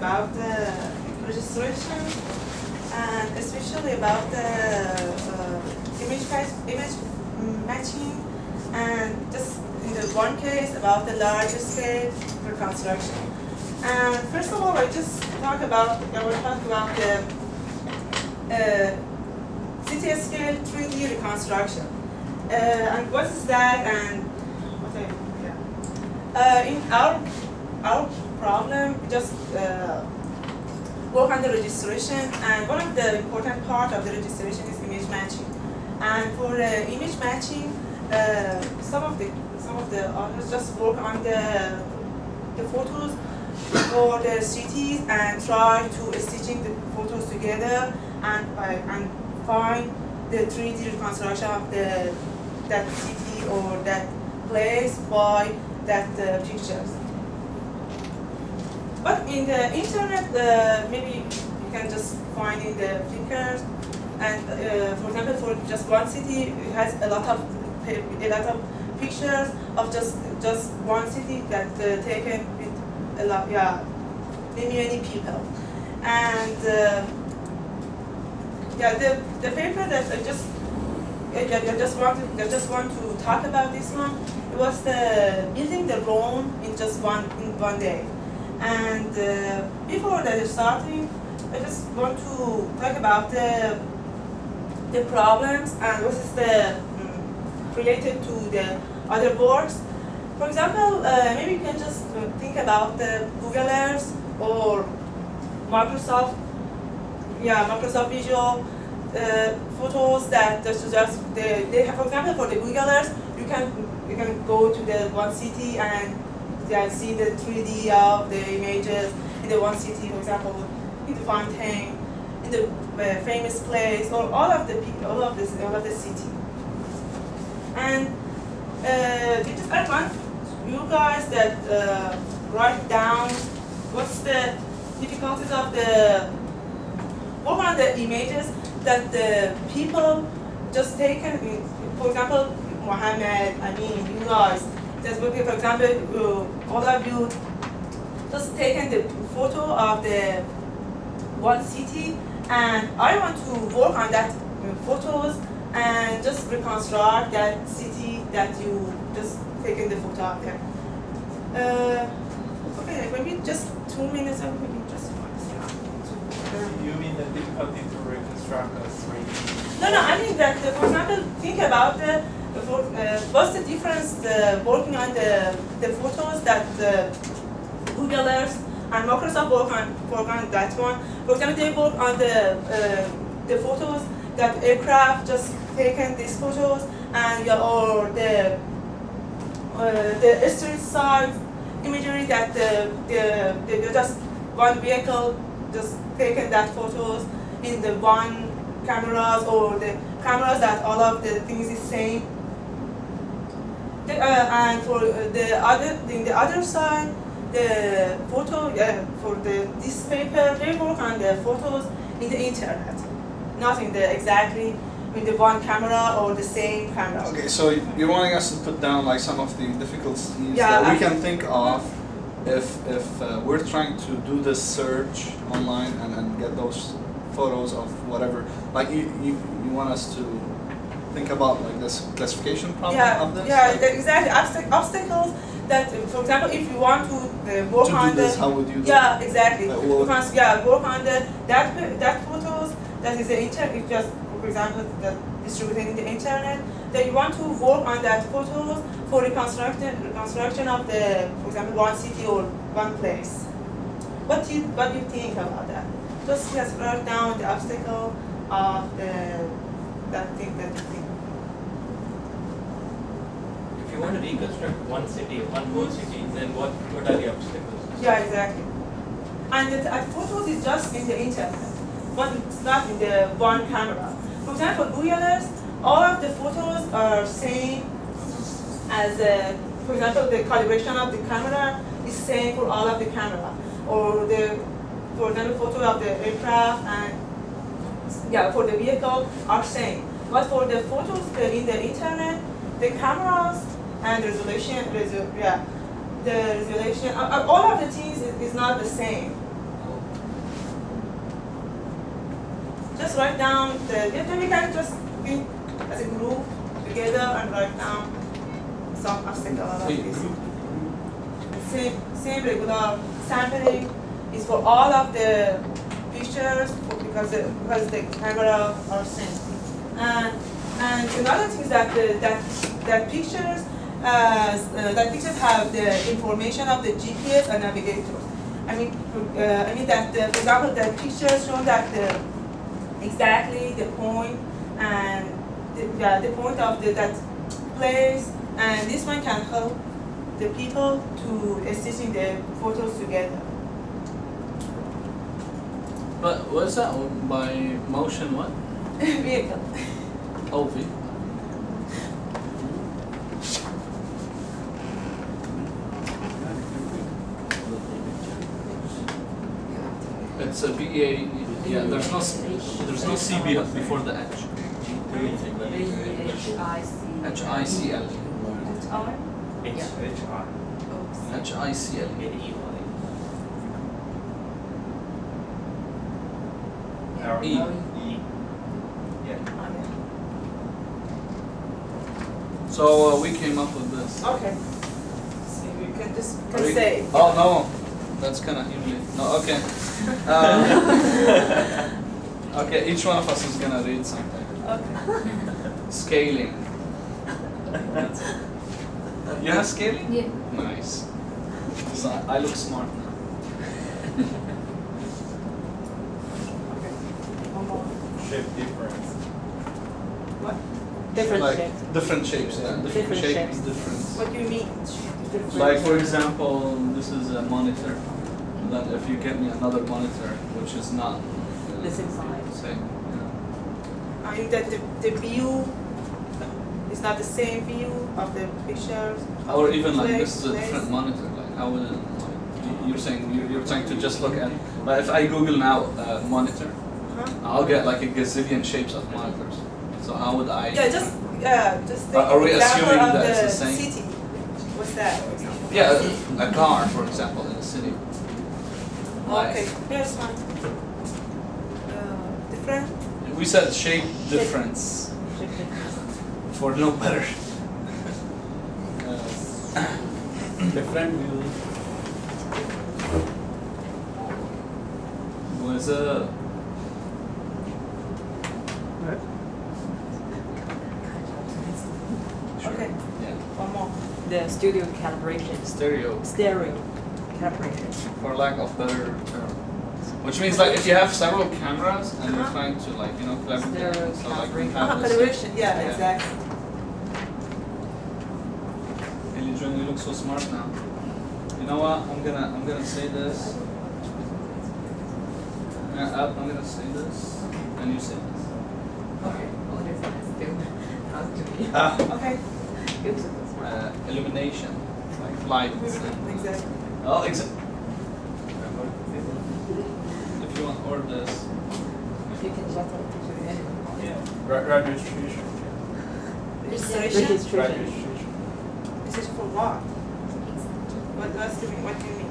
about the registration and especially about the image matching, and just in the one case about the large scale reconstruction. And first of all, I will talk about the city scale 3D reconstruction. And what is that? And what in our problem, we just work on the registration, and one of the important part of the registration is image matching. And for image matching, some of the authors just work on the photos for the cities and try to stitching the photos together and find the 3D reconstruction of that city or that place by that pictures. But in the internet, maybe you can just find in the Flickr, and for example, for just one city, it has a lot of pictures of just one city that taken with a lot, many people. And the paper that I just want to talk about this one. It was the building the Rome in just one day. And before that starting, I just want to talk about the problems and what is the related to the other works. For example, maybe you can just think about the Google Earth or Microsoft Visual photos that they have. For example, for the Google Earth, you can go to the one city and see the 3D of the images in the one city. For example, in the fountain, in the famous place, or all of the city. And I want you guys that write down what's the difficulties of the work on the images that the people just taken. For example, Mohammed, I mean, you guys, just for example, all of you just taken the photo of the one city, and I want to work on that photos and just reconstruct that city that you just taken the photo of them. Okay, maybe just 2 minutes or maybe just 1 second. You mean the difficulty to reconstruct a 3D? No, I mean that, for example, think about what's the difference working on the photos that Google Earth and Microsoft work on that one. For example, they work on the photos that aircraft just taken these photos, and or the street side imagery that the just one vehicle just taken that photos in the one cameras, or the cameras that all of the things is same. And for the other side, the photo for this paper, they work on the photos in the internet, not in the exactly in the one camera or the same camera. Okay, so you're wanting us to put down like some of the difficulties that we can think of if we're trying to do this search online and get those photos of whatever. Like you want us to think about like this classification problem of this? Yeah, like, exactly. Obstacles that, for example, if you want to work to on do this, how would you do Yeah, exactly. Because, work on that photos that is the internet. Just for example, that distributed in the internet. That you want to work on that photos for reconstruction of the, for example, one city or one place. What do you think about that? Just write down the obstacle of that thing that you think. If you want to reconstruct one city, one whole city, then what are the obstacles? Yeah, exactly. And the photos is just in the internet, but it's not in the one camera. For example, Google Earth, all of the photos are same as, for example, the calibration of the camera is same for all of the camera, or for example, photo of the aircraft and for the vehicle are same. But for the photos in the internet, the cameras and the resolution, all of the things is not the same. just write down the, then we can just be as a group together and write down some obstacle of this. Same regular sampling is for all of the pictures because the camera are same. And another thing is that that pictures have the information of the GPS and navigator. I mean that for example the pictures show that exactly the point and the point of that place, and this one can help the people to stitching the photos together. But what's that by motion? What? Vehicle. Oh, vehicle. It's a BA. Yeah, there's no CB before the H. HICL. HICL. E. So we came up with this. Okay. So we can just say. Oh no, that's kind of humiliating. No, okay. Okay, each one of us is gonna read something. Okay. Scaling. You have scaling? Yeah. Nice. So I look smart now. Shape difference. What? Different Like shapes. different shapes, yeah. Different shape shapes. difference. What do you mean? Like for example, this is a monitor. Then if you get me another monitor, which is not The same size. same, yeah. I mean that the view is not the same view of the pictures. Of Or the even like place- this is a different monitor. Like how would it? Like, you're saying you're trying to just look at. Like if I Google now monitor, I'll get like a gazillion shapes of monitors. So how would I? Just take Are we an example assuming of that it's the the same? city. What's that? Yeah, a car, for example, in a city. Okay, here's one. Different. We said shape difference Shape difference. for no better. Different view. Was a Okay. yeah One more. The studio calibration. stereo, Stereo calibration. for lack of better term. Which means like if you have several cameras and you're trying to like collaborate, Stereo so like we calibration. have this. Calibration. Yeah, Yeah. exactly. Elijah, you look so smart now. You know what? I'm gonna say this. I'm gonna say this, and you say this. Okay. What is that? Still not to me. Okay. Illumination, like lights. And, Exactly. oh, exactly. If you want, or this. You can just have to show anyone. Yeah. Registration. Registration. Registration. Registration. This is for what? What do you mean?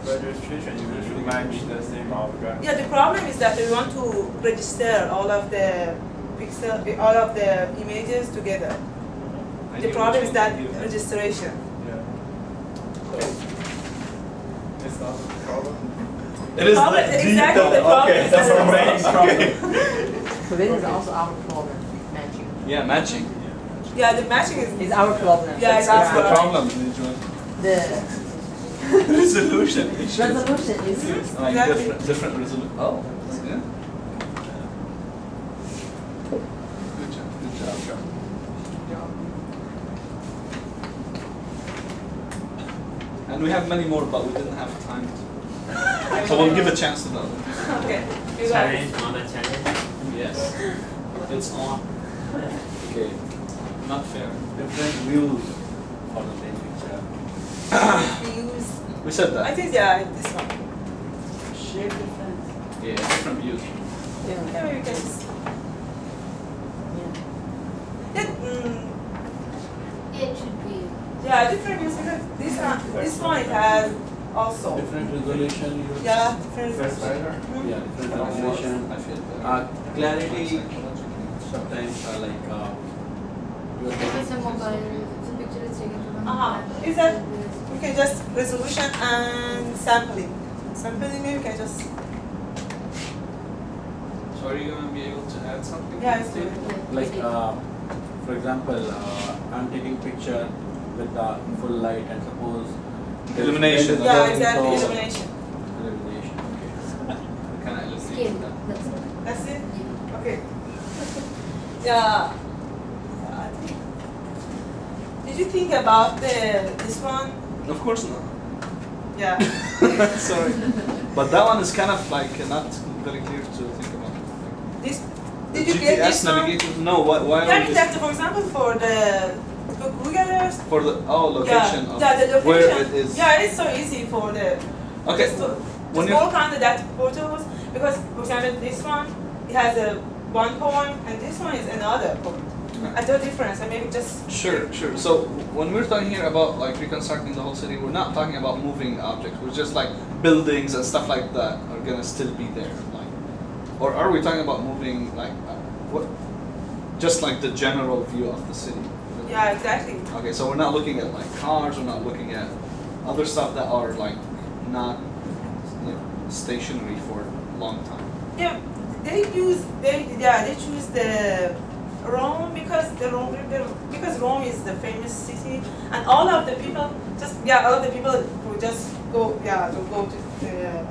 Registration, you usually match the same object. Yeah, the problem is that we want to register all of the all of the images together. And The you problem which is one that to use. registration. Yeah. So, it's not a problem. It is Problem- exactly the problem Okay, is that's that- our main problem. So this is also our problem, matching. Yeah, matching. Yeah, the matching is. It's our problem. Yeah, it's That's our the problem. problem, Elijah. The Resolution. It should- resolution is Like Exactly. different resolution. Oh, yeah. Good job. And we have many more, but we didn't have time to. So we'll give a chance to them. Okay. You got it. Challenge on a challenge. Yes. It's on. Okay. Not fair. Different views of the same picture. Views. We said I that. think yeah, this one. shape difference. Yeah, different views. Yeah. Yeah, maybe we can just. Yeah. Yeah, It should be. yeah, different views because this one it has also. Different resolution. Yeah, different resolution. Yeah, different resolution. I feel Clarity. Sometimes like If it's a mobile, if the picture is taken from a mobile. Is that we can just resolution and sampling. Sampling maybe we can just. So are you going to be able to add something? Yeah, it's to it? good. like for example, I'm taking picture with the full light and suppose Illumination. Yeah, exactly. Illumination. Illumination. Okay. Can I Scale, illustrate that? that's it. That's it. Yeah. Okay. Yeah. Did you think about this one? Of course not. Yeah. Sorry. But that one is kind of like not very clear to think about. This. The Did you get GPS this one? navigation? No. Why Yeah, are we exactly. just For example, for Google Earth. for the location of yeah, the location. where it is? Yeah, it's so easy for the. Okay. Just to, When just you work on that photos because, for example, this one it has a one point and this one is another point. At the difference, and maybe just. Sure. So when we're talking here about like reconstructing the whole city, we're not talking about moving objects. We're just like buildings and stuff like that are gonna still be there. Like, or are we talking about moving like what? Just like the general view of the city. Yeah, exactly. Okay, so we're not looking at like cars. We're not looking at other stuff that are like not stationary for a long time. Yeah, they choose the Rome because Rome is the famous city, and all of the people who just go to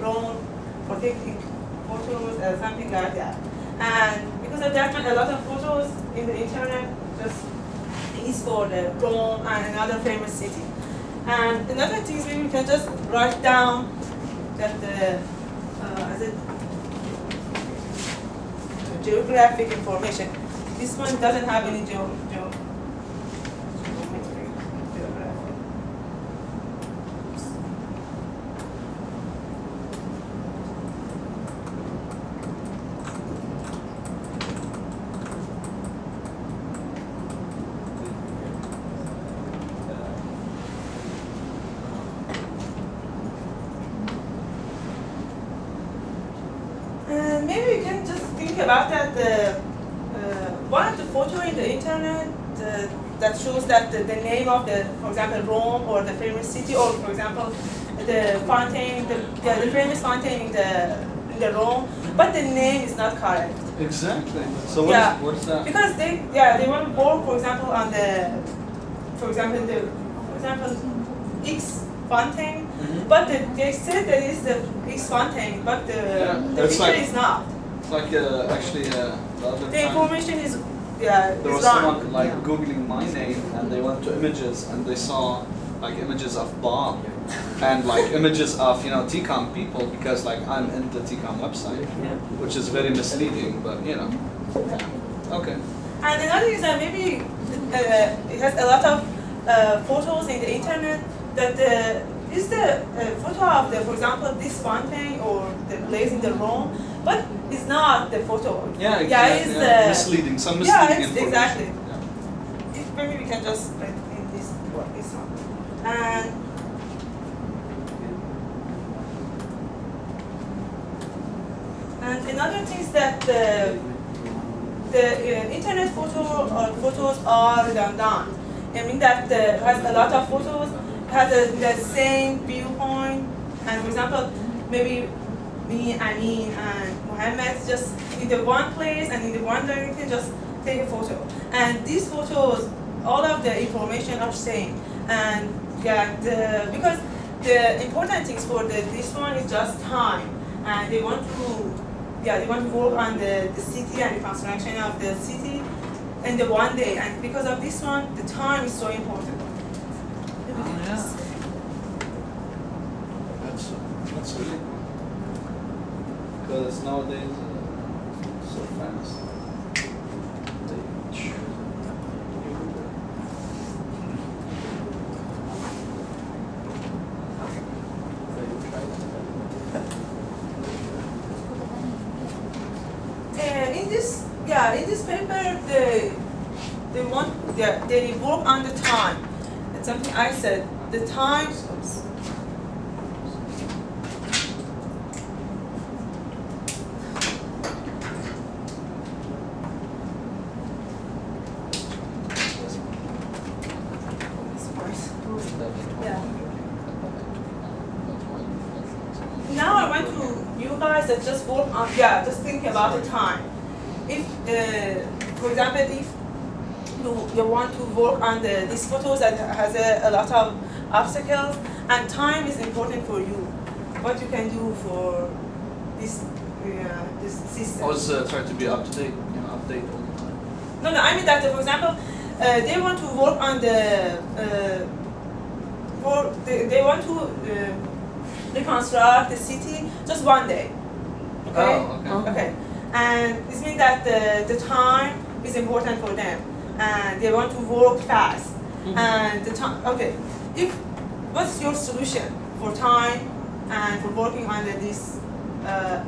Rome for taking photos or something like that, and because of that, a lot of photos in the internet just is for the Rome and another famous city. And another thing is maybe we can just write down that as a geographic information. This one doesn't have any geometry. Maybe we can just think about that. One of the photos in the internet that shows that the name of the, for example, Rome or the famous city, or for example, the fountain, the famous fountain in the Rome, but the name is not correct. Exactly. So what's that? Because they want to work, for example, on the, for example, X fountain, but they said that it's the X fountain, but the picture like, is not. It's like actually the other The time information is there was wrong. someone like googling my name and they went to images and they saw like images of Bob and like images of TCOM people because like I'm in the TCOM website, which is very misleading, but okay. And another is that maybe it has a lot of photos in the internet that is the photo of the, for example, this fountain or the place in the Rome, but it's not the photo. Yeah, exactly. Yeah, it's misleading. Some yeah, misleading it's information. exactly. Yeah. If maybe we can just write in this one. And another thing is that the internet photos are redundant. I mean that has a lot of photos, has the same viewpoint, and for example, maybe me, Amin, and Mohammed just in the one place and in the one direction just take a photo. And these photos, all of the information are same. And because the important things for this one is just time, and they want to work on the city and the construction of the city in the one day. And because of this one, the time is so important. Oh, yeah. That's really cool. Because nowadays so fast. In this paper, they work on the time. That's something I said. The time. that just work on, just think about the time. If, for example, if you want to work on these photos that has a lot of obstacles, and time is important for you, what you can do for this system? Always try to be up to date, update all the time. No, I mean that, for example, they want to work on they want to reconstruct the city just one day. Okay? Oh, okay. Okay. And this means that the time is important for them, and they want to work fast. And the time, okay. What's your solution for time and for working on this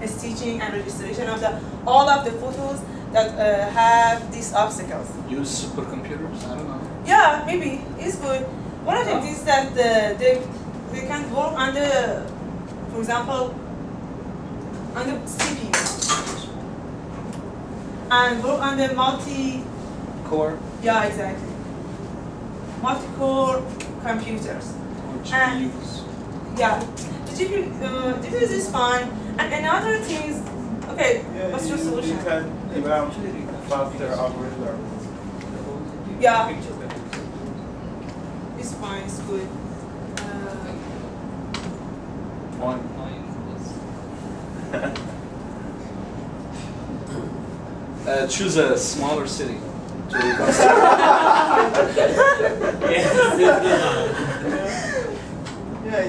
stitching and registration of all of the photos that have these obstacles? Use supercomputers? I don't know. Yeah, maybe it's good. One of the things that they can work on for example, on the CPU and work on the Core? Yeah, exactly. Multi-core computers. Or GPUs? Yeah, the GPUs is fine. And another thing is, okay, what's your solution? You can develop faster algorithm. Yeah, it's fine, it's good. Choose a smaller city. Yeah,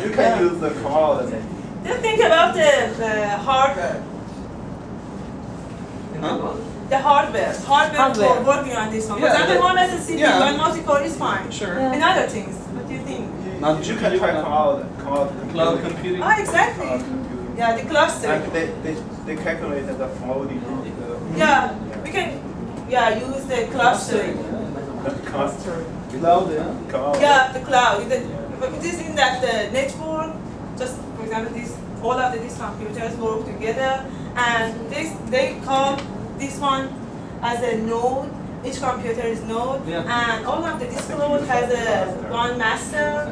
you can use the cloud. Then think about the hardware. Huh? The hardware for working on this one. For example, one as a CPU, one multi-core is fine. Sure. And other things, what do you think? Not You can try cloud computing. Ah, exactly. Cloud computing. Yeah, the cluster. And they calculate the floating. Yeah, we can use the clustering. Cluster. Cloud, yeah. Cloud. Yeah, the cloud. It is in that the network, just for example, all of these computers work together, and they call this one as a node. Each computer is node, and all of this node has one master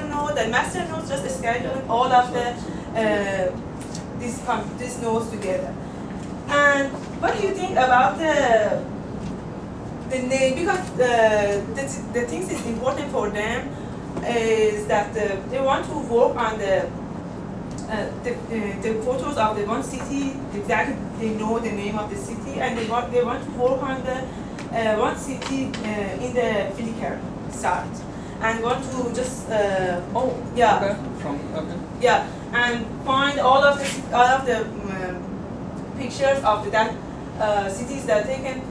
node. And master node just scheduling all of these nodes together. And what do you think about the name? Because the things is important for them is that they want to work on the photos of the one city. Exactly, they know the name of the city, and they want to work on the one city in the Flickr site, and want to just and find all of the pictures of that cities that are taken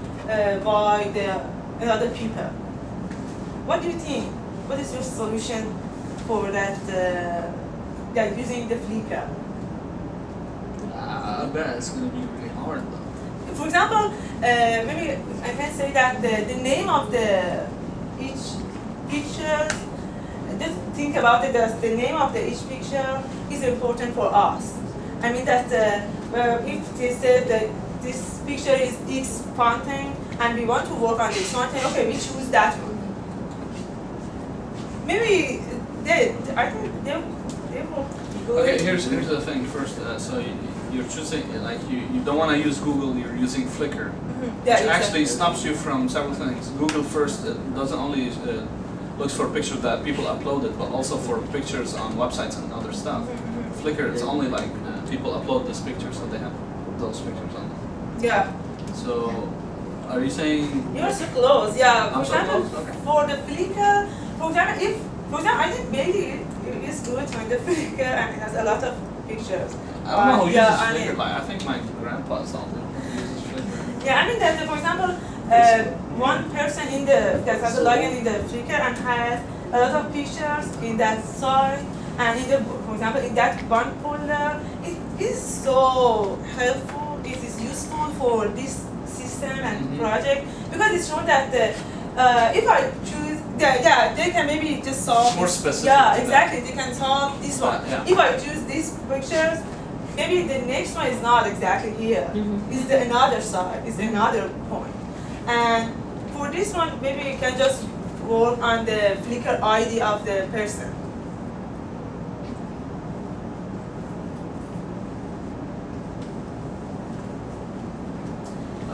by the other people. What do you think? What is your solution for that? Using the Flickr. I bet it's going to be really hard though. For example, maybe I can say that the name of each picture. Just think about it as the name of each picture is important for us. I mean that if they said that this picture is X fountain and we want to work on this fountain, okay, we choose that one. Maybe I think they will go. Okay, here's the thing first. So you're choosing, like you don't want to use Google, you're using Flickr. Yeah, which actually stops you from several things. Google first doesn't only looks for pictures that people uploaded, but also for pictures on websites and other stuff. Flickr, it's only like people upload this picture, so they have those pictures on them. Yeah. So, are you saying? You're so close. Yeah. For I'm so example, close? Okay. for the Flickr, for example, I think maybe it is good when the Flickr and it has a lot of pictures. I don't know who uses I Flickr. mean, Like, I think my grandpa's not who uses Flickr. yeah, I mean that. For example, one person that has a login in the Flickr and has a lot of pictures in that site, and for example, in that one folder, it is so helpful. It is useful for this system and project because it shows that if I choose, they can maybe just solve. It's more specific. Yeah, exactly. They can solve this one. Yeah. If I choose these pictures, maybe the next one is not exactly here. It's another side. It's another point. And for this one, maybe you can just work on the Flickr ID of the person.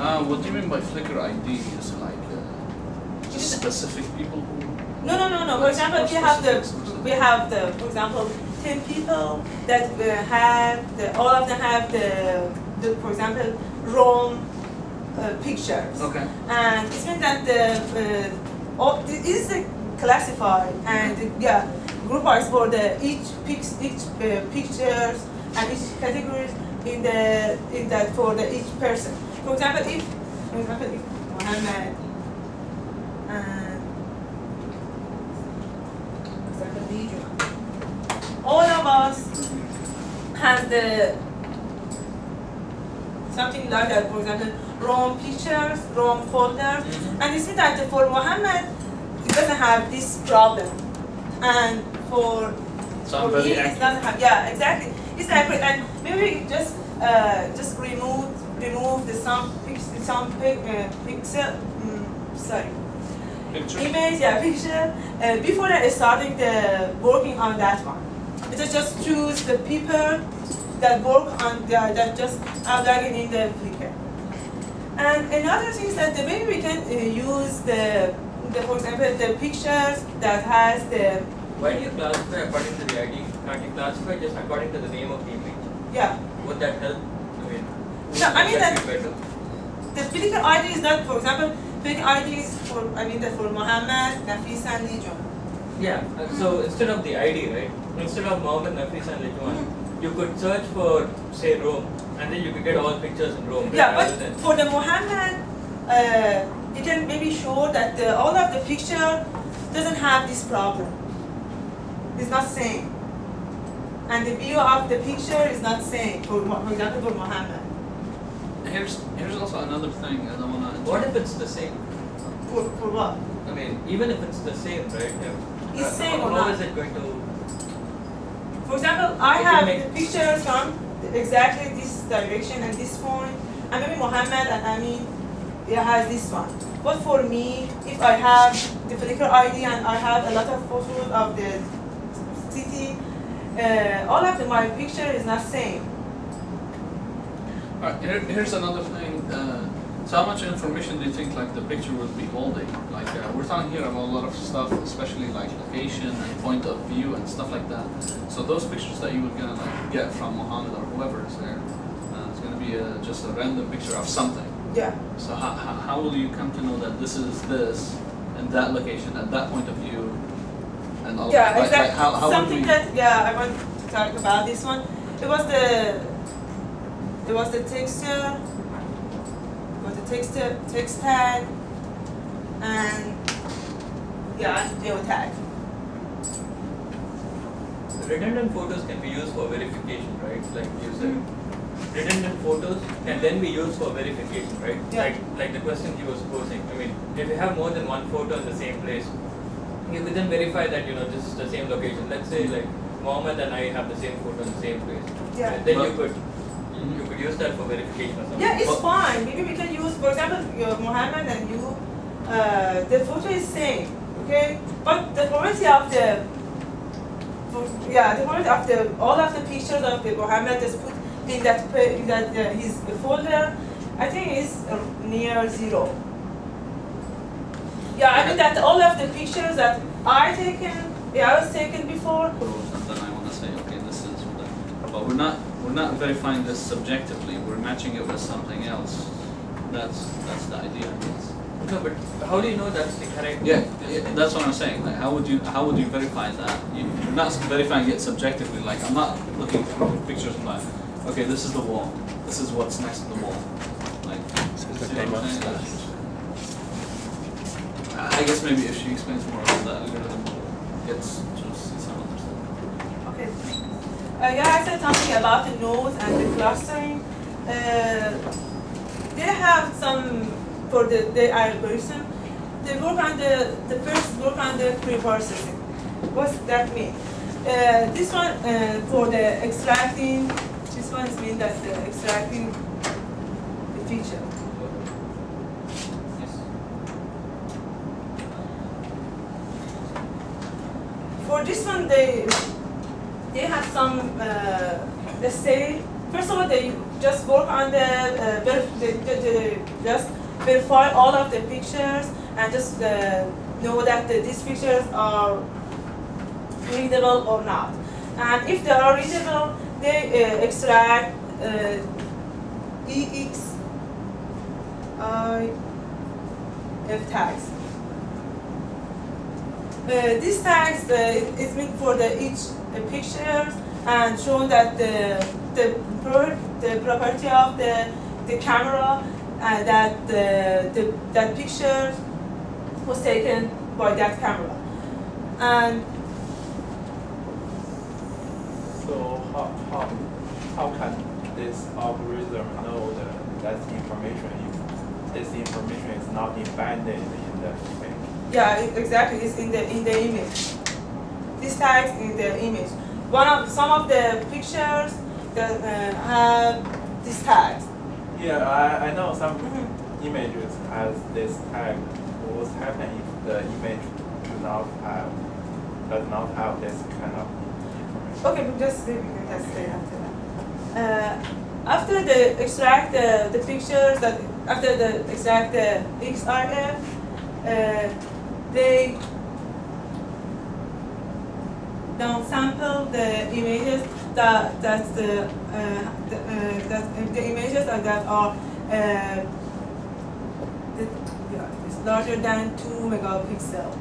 What do you mean by Flickr ID? Is it like just specific people who? No. For example, we have the for example 10 people that have all of them have the for example Rome pictures. Okay. And it means that it is classified and group is for each pictures and each categories in that for each person. For example, if Mohammed and for example Legion, all of us have something like that. For example, Rome pictures, Rome folders, and you see that for Mohammed, it doesn't have this problem, and for me, it doesn't have. Yeah, exactly. It's accurate, and maybe just remove some pixel. Sorry. Picture. Image, picture. Before starting working on that one, just choose the people that work on that just uploading in the Flickr. And another thing is that maybe we can use for example, the pictures that has the. Why do you classify according to the ID? Can't you classify just according to the name of the image? Yeah. Would that help? I mean that the Flickr ID is not, for example, Flickr ID is for for Mohammed, Nafise, and Legion. Yeah. So instead of the ID, right? Instead of Mohammed, Nafise, and Legion, you could search for say Rome, and then you could get all pictures in Rome. Yeah, but for the Mohammed, you can maybe show that all of the picture doesn't have this problem. It's not same, and the view of the picture is not same. For example, for Mohammed. Here's also another thing I don't want to. What if it's the same? For what? I mean, even if it's the same, right? It's same or how not? is it going to? For example, I have the pictures from exactly this direction and this point, and maybe Mohammed and Amin, it has this one. But for me, if I have the Flickr ID and I have a lot of photos of the city, all of my picture is not same. Alright, here's another thing. So how much information do you think like the picture would be holding? Like we're talking here about a lot of stuff, especially like location and point of view and stuff like that. So those pictures that you were gonna like get from Mohammed or whoever is there, it's gonna be just a random picture of something. Yeah. So how will you come to know that this is this and that location at that point of view and all? Yeah, like, exactly. Like how something would we? that I want to talk about this one. It was the texture. Text tag, and geotag. Redundant photos can be used for verification, right? Like you said, redundant photos can then be used for verification, right? Yeah. Like the question he was posing. I mean, if you have more than one photo in the same place, you could then verify that this is the same location. Let's say like Mohammed and I have the same photo in the same place. Yeah. And then you could use that for verification or something. Yeah, it's fine. Maybe we can use, for example, Mohammed and you. The photo is same, okay? But the quality of all of the pictures of the Mohammed is put in that his folder, I think is near 0. Yeah, I mean that all of the pictures that I was taken before. And then I want to say, okay, this is, but we're not verifying this subjectively. We're matching it with something else. That's the idea. No, but how do you know that's the correct? Yeah, that's what I'm saying. Like, how would you verify that? You're not verifying it subjectively. Like, I'm not looking through pictures and like, okay, this is the wall. This is what's next to the wall. Like, I guess maybe if she explains more about that, algorithm gets to see some other stuff. Okay. I said something about the nodes and the clustering. They have some for the algorithm. They work on the first work on the preprocessing. What's that mean? This one for the extracting. This one means that the extracting the feature. Yes. For this one, they have some. Let's say first of all they just work on just verify all of the pictures and just know that these pictures are readable or not. And if they are readable, they extract EXIF tags. These tags is meant for each picture and show that the property of the camera that picture was taken by that camera. And so how can this algorithm know that information if this information is not embedded in the image? yeah, exactly. It's in the image. This tags in the image. Some of the pictures that have these tags. Yeah, I know some images has this tag. What's happening if the image does not have this kind of information? Okay, just we can just say after that. After the extract the pictures that after the extract the XRF, they downsample the images that the images that are is larger than 2 megapixels.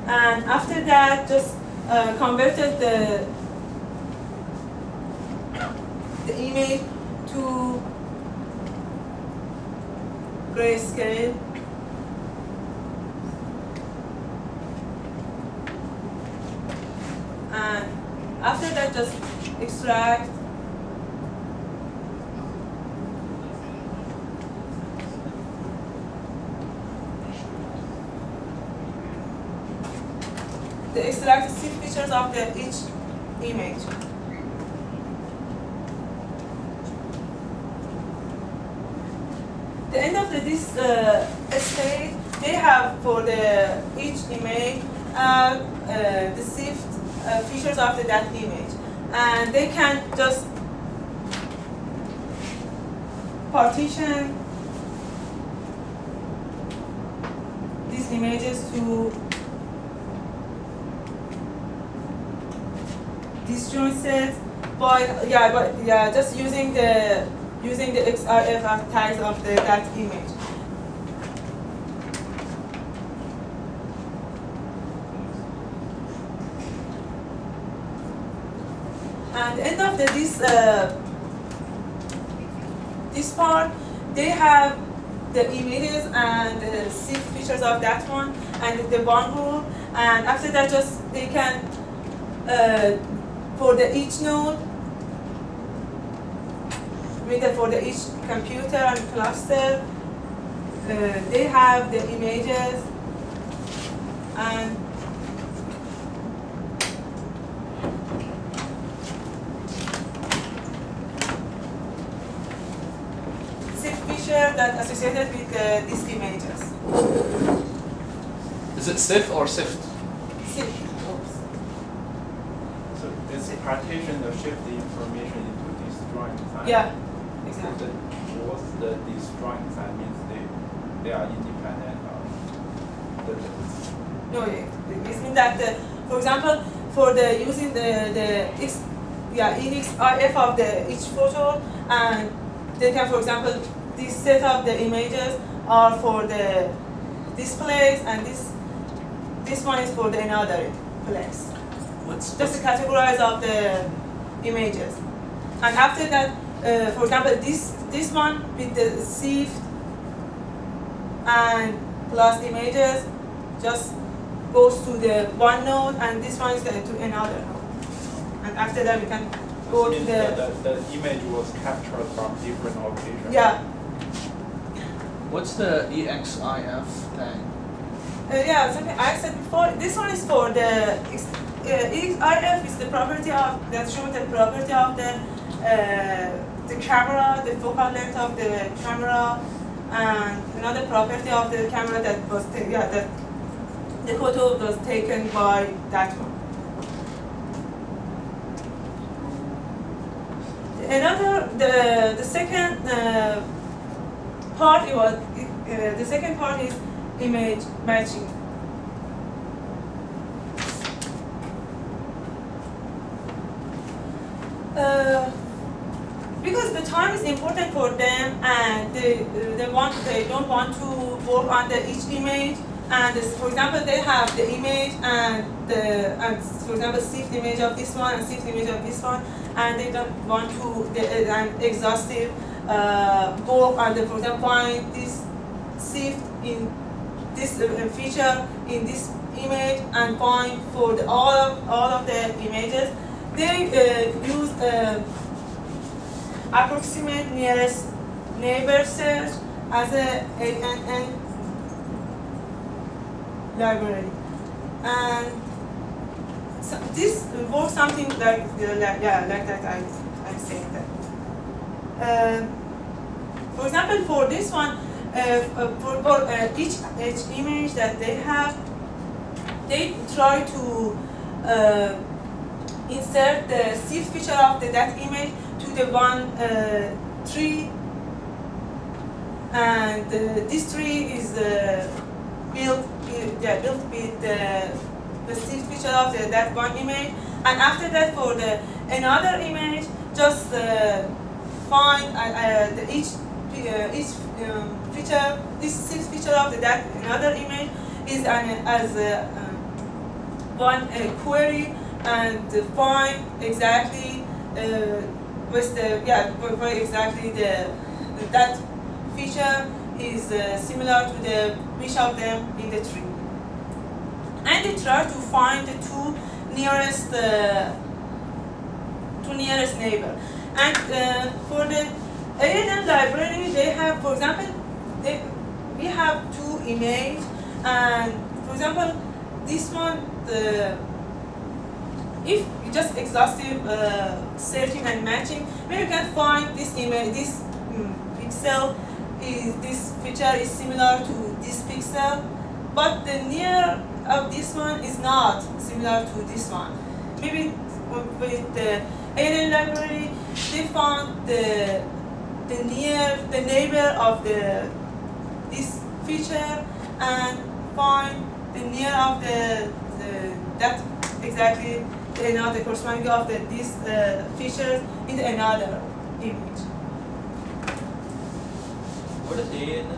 And after that, just converted the image to grayscale. And after that, just extract the SIFT features of each image. The end of this stage, they have for each image the SIFT features of that image, and they can just partition these images to disjoint sets just using the XRF tags of that image. And end of this part, they have the images and the SIFT features of that one and the one group, and after that just they can for each node, for each computer and cluster, they have the images and SIFT feature that associated with these images. Is it SIFT or SIFT? SIFT. So it's partition to shift the information into disjoint design. Yeah, exactly. What's the disjoint design means they are independent of the No, it means that for example, for using the EXIF of each photo, and they can, for example, this set of the images are for the this place, and this one is for another place. Just the categorize of the images, and after that, for example, this one with the SIFT and plus images just goes to the one node, and this one is to another node, and after that we can go to the image was captured from different locations. Yeah. What's the EXIF tag? Yeah, something I said before. This one is for the EXIF is the property of that shows the property of the camera, the focal length of the camera, and another property of the camera that was that the photo was taken by that one. The second part is image matching. Because the time is important for them, and they don't want to work on each image. And for example, they have the image and for example SIFT image of this one and SIFT image of this one, and they don't want to an exhaustive work on for example find this SIFT in this feature in this image and find for all of the images. They use approximate nearest neighbor search as ANN library, and so this works something like that. I'm saying that. For example, for this one, for each image that they have, they try to insert the SIFT feature of that image to the one tree, and this tree is built with the SIFT feature of that one image, and after that for another image, just find each feature, this SIFT feature of that another image is as one query, and find exactly that feature is similar to which of them in the tree, and they try to find the two nearest neighbor. And for the ANN library, they have, for example, we have two images, and for example, this one, if you just exhaustive searching and matching, maybe you can find this image, this pixel. This feature is similar to this pixel, but the near of this one is not similar to this one. Maybe with the ANN library, they found the neighbor of this feature, and find the near of that exactly the corresponding of these features in another image. What is ANN?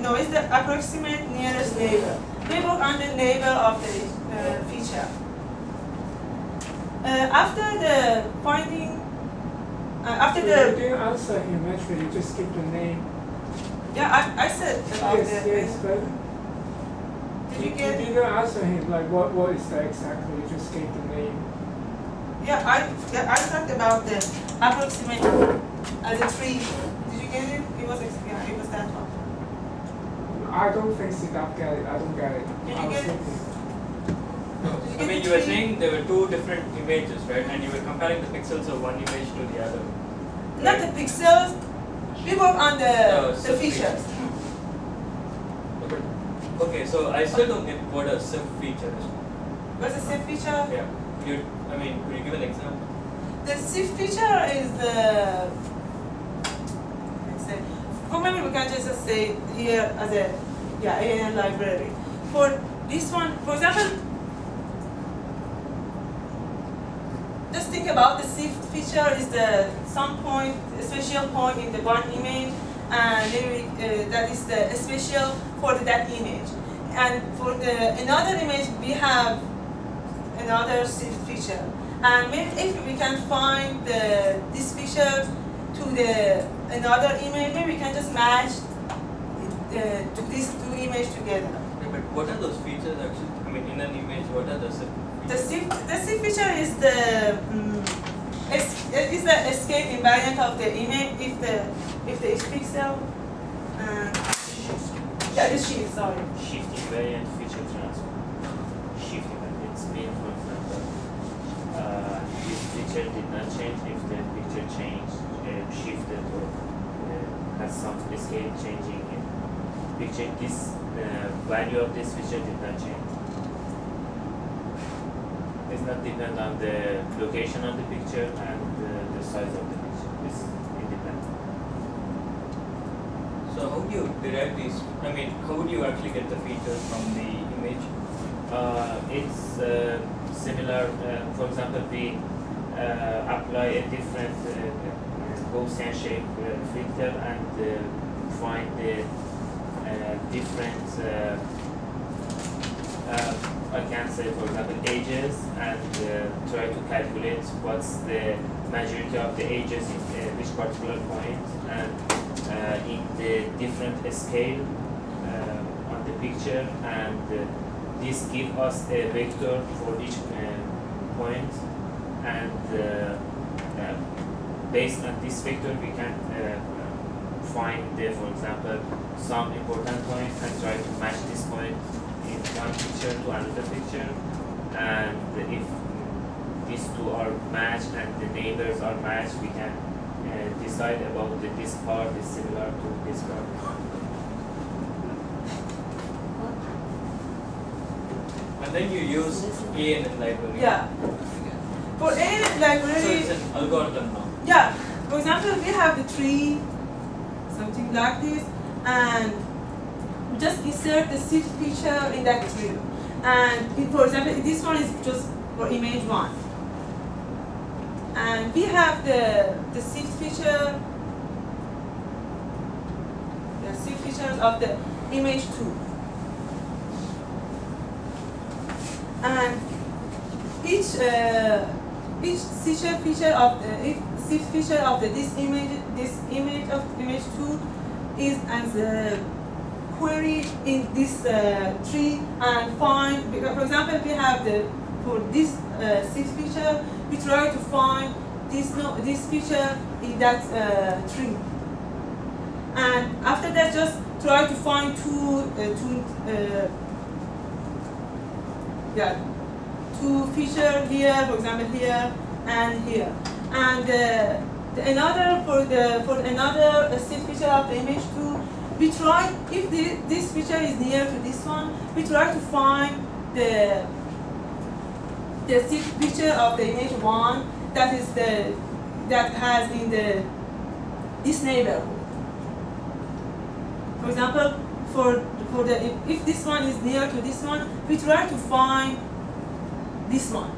No, it's the approximate nearest neighbor. They work on the neighbor of the feature. After the finding, after the... You didn't answer him actually, you just give the name. Yeah, I said about yes, but did you get... You didn't answer him, like what is that exactly, you just gave the name. Yeah, I talked about the approximate as a tree. Did you get it? It was that one. I don't think Siddharth get it. I don't get it. Did you get it? I mean, you were saying there were two different images, right? And you were comparing the pixels of one image to the other. Not the pixels. We work on the features. Okay, so I still don't get what a SIFT feature is. What's a SIFT feature? Yeah. Could you give an example? The SIFT feature is the... For maybe we can just say here as a ANN library. For this one, for example, just think about the SIFT feature is some point, a special point in the one image, and maybe that is the special for that image. And for another image, we have another SIFT feature. And maybe if we can find this feature to another image, maybe we can just match to these two images together. Yeah, but what are those features actually? I mean, in an image, what are the SIFT features? The SIFT feature is the escape invariant of the image if the each pixel. Yeah, the shift. Sorry. Shift invariant feature transfer. Shift invariant means, for example, this feature did not change if the picture changed, shifted, or has some escape changing in picture. This value of this feature did not change. It's not depend on the location of the picture, and size of the picture. It's independent. So how do you derive these? I mean, how would you actually get the features from the image? It's similar. For example, we apply a different Gaussian shape filter and find the different. I can say, for example, ages, and try to calculate what's the majority of the ages in which particular point, and in the different scale on the picture, and this gives us a vector for each point, and based on this vector we can find, for example, some important point and try to match this point in one picture to another picture, and if these two are matched and the neighbors are matched, we can decide about that this part is similar to this part. And then you use ANN library. Yeah. For ANN library. So it's an algorithm now. Yeah. For example, we have the tree, something like this, and just insert the SIFT feature in that tree. And for example, this one is just for image 1. And we have the SIFT feature, the SIFT features of the image 2. And each feature of SIFT feature of this image of image 2 is as a query in this tree and find, because for example we have for this SIFT feature, we try to find this feature in that tree, and after that just try to find two feature here, for example here and here, and for another SIFT feature of the image 2. We try, if this feature is near to this one, we try to find the SIFT feature of the image 1 that has in this neighborhood. For example, if this one is near to this one, we try to find this one.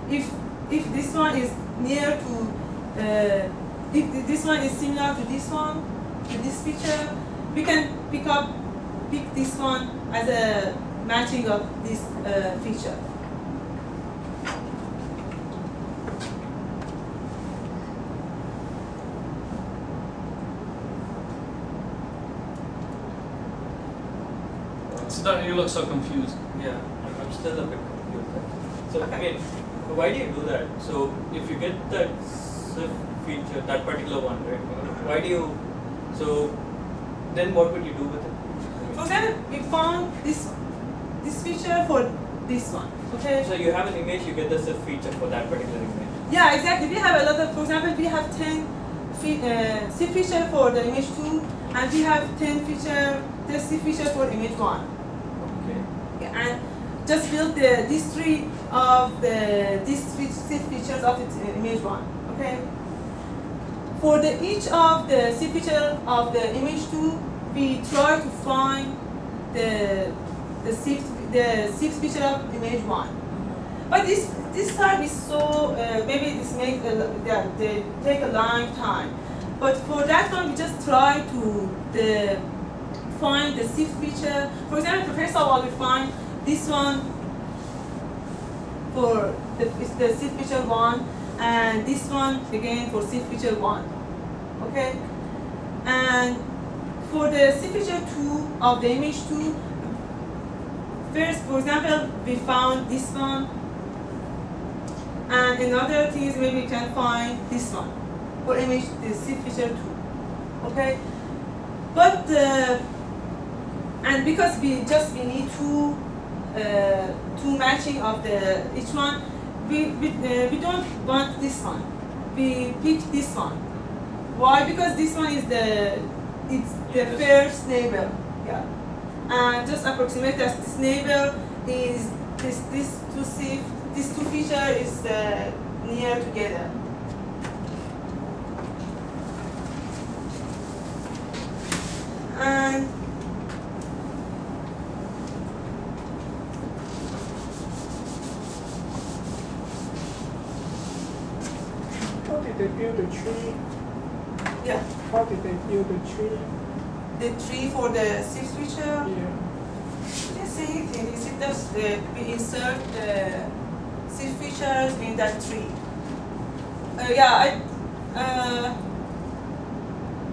If this one is near to, if this one is similar to this one, to this feature, we can pick this one as a matching of this feature. So you look so confused. Yeah, I'm still a bit confused. So again, why do you do that? So if you get that SIFT feature, that particular one, right? Why do you? So then what would you do with it? For example, we found this feature for this one. Okay. So you have an image, you get the SIFT feature for that particular image. Yeah, exactly. We have a lot of. For example, we have 10 SIFT feature for the image 2, and we have 10 SIFT feature for image 1. Okay. Yeah, and just build this tree of these SIFT features of the image 1. Okay. For each of the SIFT feature of the image 2, we try to find the SIFT feature of image 1. But this time is so maybe this makes they take a long time. But for that one, we just try to find the SIFT feature. For example, first of all, we find this one for the SIFT feature 1, and this one again for SIFT feature 1. Okay? And for the SIFT feature 2 of the image 2, first, for example, we found this one, and another thing is maybe we can find this one for image the SIFT feature 2. Okay? But and because we need two matching of each one, we don't want this one. We pick this one. Why? Because this one is the first neighbor. Yeah. And just approximate that this neighbor is this two feature is near together. And How did they build the tree? yeah, How did they build the tree? the tree for the SIFT feature. Yeah. The same thing is it does we insert the SIFT features in that tree.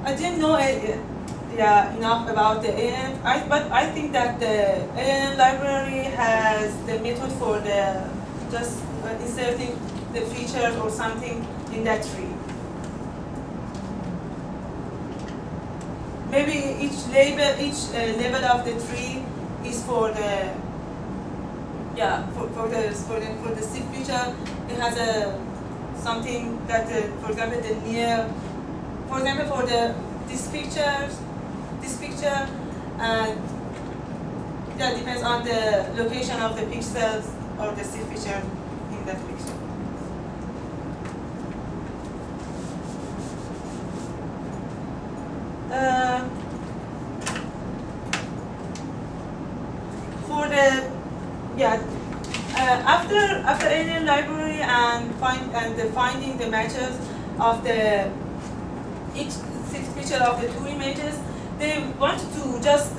I didn't know enough about the ANN, but I think that the ANN library has the method for the just inserting the features or something in that tree. Maybe each level of the tree is for the for the SIFT feature. It has a something that for example the near, for example for this picture, and that depends on the location of the pixels or the SIFT feature in that picture. For the after any library and finding the matches of the each SIFT feature of the two images, they want to just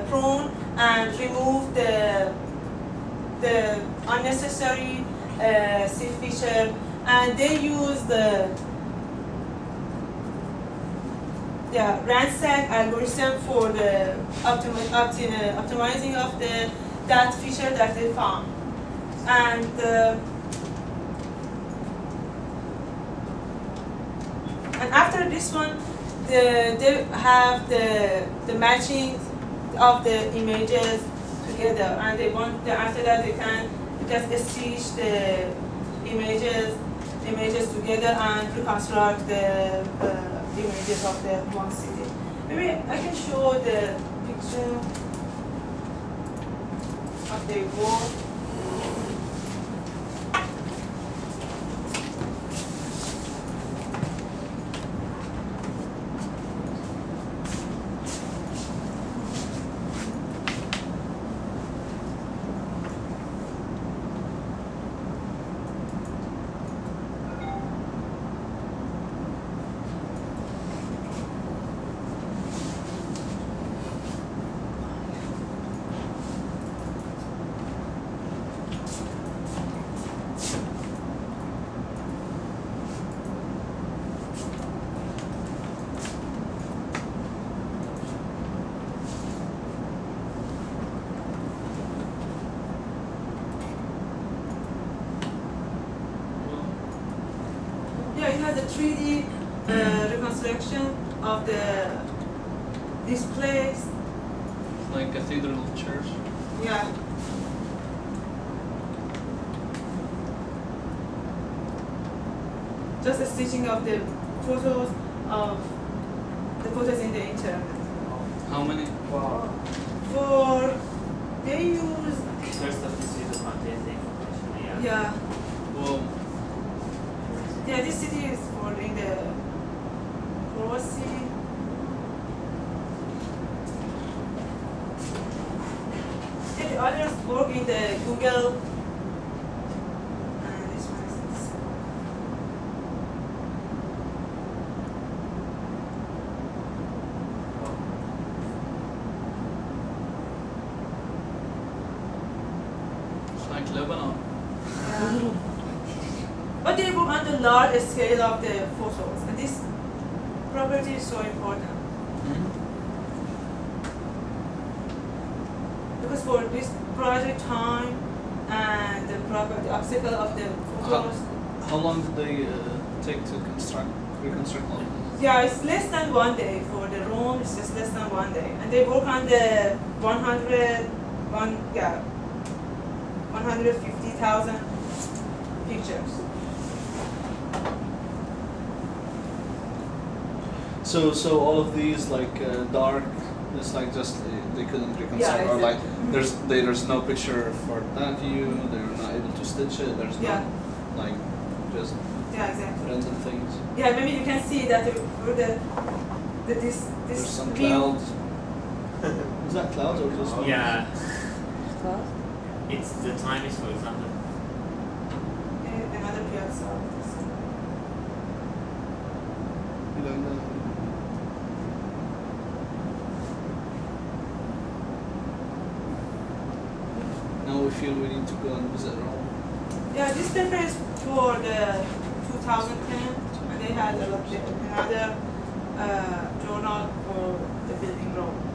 prune and remove the unnecessary SIFT feature, and they use the ransack algorithm for the optimizing of that feature that they found. And after this one, they have the matching of the images together, and they want after that they can just stitch the images together and reconstruct the images of the one city. Maybe I can show the picture of the work. It has a 3D reconstruction of this place. Like cathedral church. Yeah. Just a stitching of the photos in the internet. How many? Wow. For they use. First of this video contains the information. Yeah. Well, Yeah, this city is for in the Croatia. Yeah, the others work in the Google. And this one is. it's like Lebanon. Yeah. But they work on the large scale of the photos, and this property is so important. Because for this project time and the property obstacle of the photos. How long did they take to reconstruct all of this? Yeah, it's less than 1 day for the room. It's just less than 1 day, and they work on the 150,000 pictures. So all of these like dark, it's like just they couldn't reconcile, or like there's no picture for that view. They're not able to stitch it. There's no like just exactly. random things. Yeah, maybe you can see that this There's some view. clouds. Is that clouds or just? Yeah. It's the time is, for example. Another piazza. You don't know. Now we feel we need to go and visit Rome. Yeah, this paper is for the 2010, and they had another journal for the building Rome.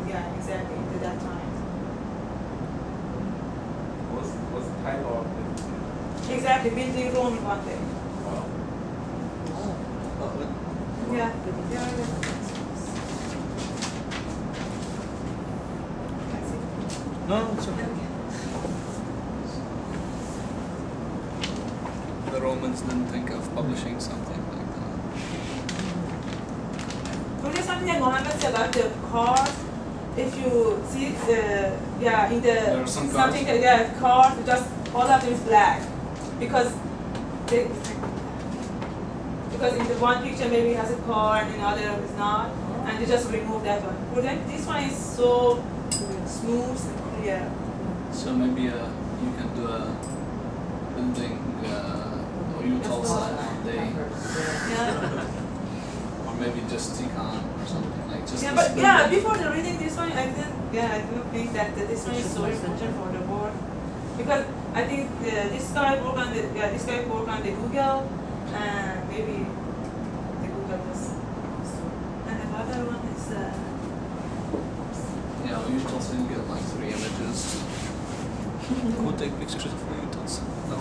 Yeah, exactly, at that time. What's the title of it? Exactly, building Rome in one day. Well, Yeah. No, it's okay. The Romans didn't think of publishing something like that. There's something that Mohammed said about the cars. If you see in the There are some something cars, just all of them is black because in the one picture maybe it has a car and another is not, and they just remove that one. But then this one is so smooth and clear. So maybe you can do a building utils one day, Yeah. or maybe just Tikan or something like just. Yeah, this but yeah, building. before the reading this one, I didn't think that this one is so important for the board, because I think this guy work on the Google, and maybe the Google was, and another one is Yeah, utils you get like 3 images. Who take pictures of utils? No.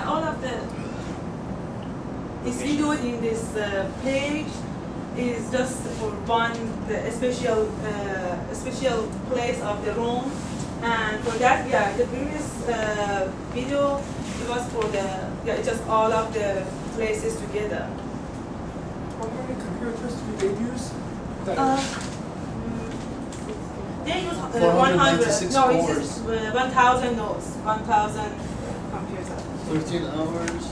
all of the is videoed in this page is just for a special place of the room, and for that, the previous video it was for it's just all of the places together. How many computers do they use? They use 496 100. No, it's cores. just 1,000 nodes, 1,000 computers. 13 hours.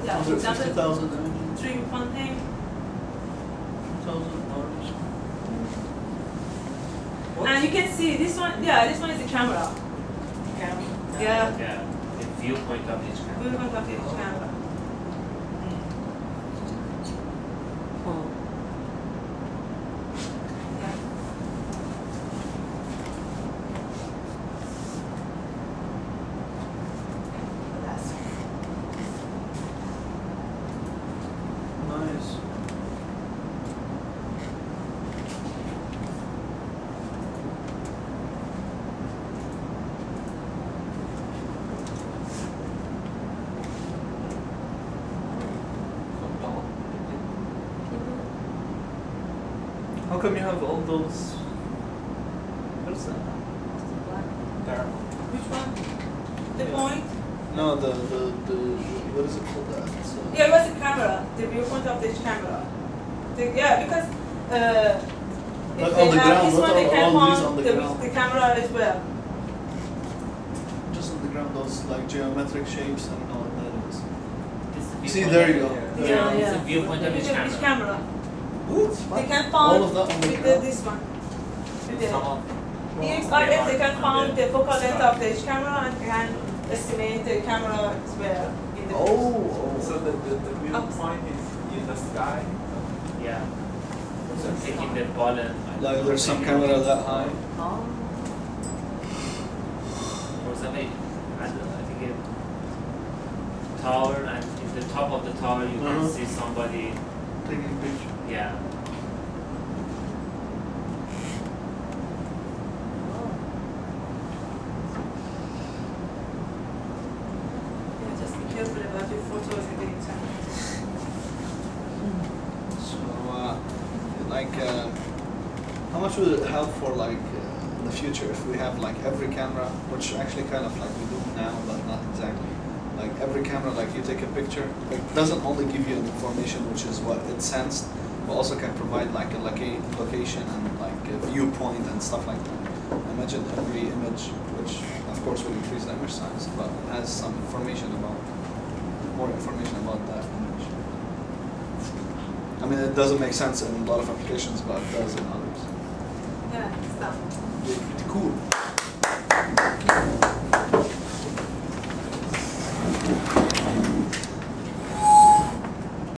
Yeah, for example, 150,000 images. 3 funding. 1,000 hours. And you can see this one. Yeah, this one is the camera. Yeah. Yeah, the viewpoint of each camera. Viewpoint of each camera. Yeah. That's Nice. How come you have all those? What is that? which one? The point? No, the what is it called? That? Yeah, it was the camera, the viewpoint of each camera. Because if Like they on the have ground, this what one, they are can all these on mount the ground? the camera as well. Just on the ground, those like geometric shapes. I don't know what that is. It's the See, viewpoint there of- you go. Yeah, It's the viewpoint of each Each camera. camera. What? They can All found of that on the with ground? this one. With the Some of EXRF, they can found the focal length of each camera and can estimate the camera as well. In the So the viewpoint is in the sky. yeah. So taking the pollen. Like there's some camera that high. For example, I think a tower, and in the top of the tower you can see somebody. Taking a picture. Yeah. Yeah, just be careful about your photos and getting time. So, how much would it help for in the future if we have like every camera, which actually kind of like we do now, but not exactly. Like every camera, like you take a picture, it doesn't only give you information, which is what it sensed, but also can provide like a location and like a viewpoint and stuff like that. imagine every image, which of course will increase the image size, but has some information about, more information about that image. I mean, it doesn't make sense in a lot of applications, but it does in others. Yeah, stuff. Pretty cool.